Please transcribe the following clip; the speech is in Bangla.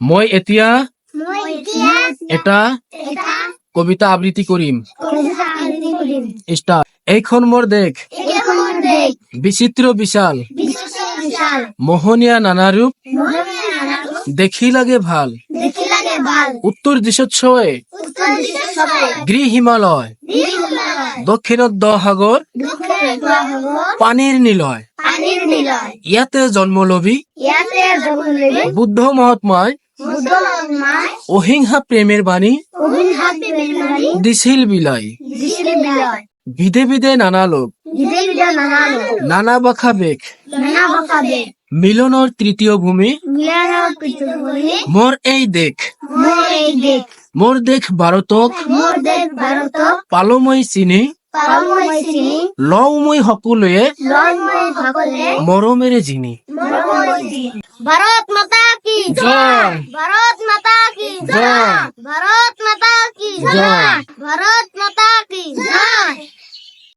মই এতিয়া এটা কবিতা আবৃত্তি কৰিম। ষ্টাৰ্ট। এইখন মোৰ দেশ, বিচিত্ৰ বিশাল, মোহনীয়া নানা ৰূপ, দেখি লাগে ভাল। উত্তৰ দিশত ছয়ে গৃহ হিমালয়, দক্ষিণত দ সাগৰ, পানীৰ নিলয়। ইয়াতে জন্ম লবি বুদ্ধ মহাত্মাই অহিংসা প্ৰেমেৰ বাণী দিছিল বিলাই। বিধে বিধে নানা লোক, নানা ভাষা বেশ, মিলনৰ তৃতীয় ভূমি মোৰ এই দেশ। মোৰ দেশ ভাৰতক পালো মই চিনি, লওঁ মই সকলোৱে মৰমেৰে জিনি। ভারত মাতা কি জয়। ভারত মাতা কি জয়। ভারত মাতা কি জয়। ভারত মাতা কি জয়।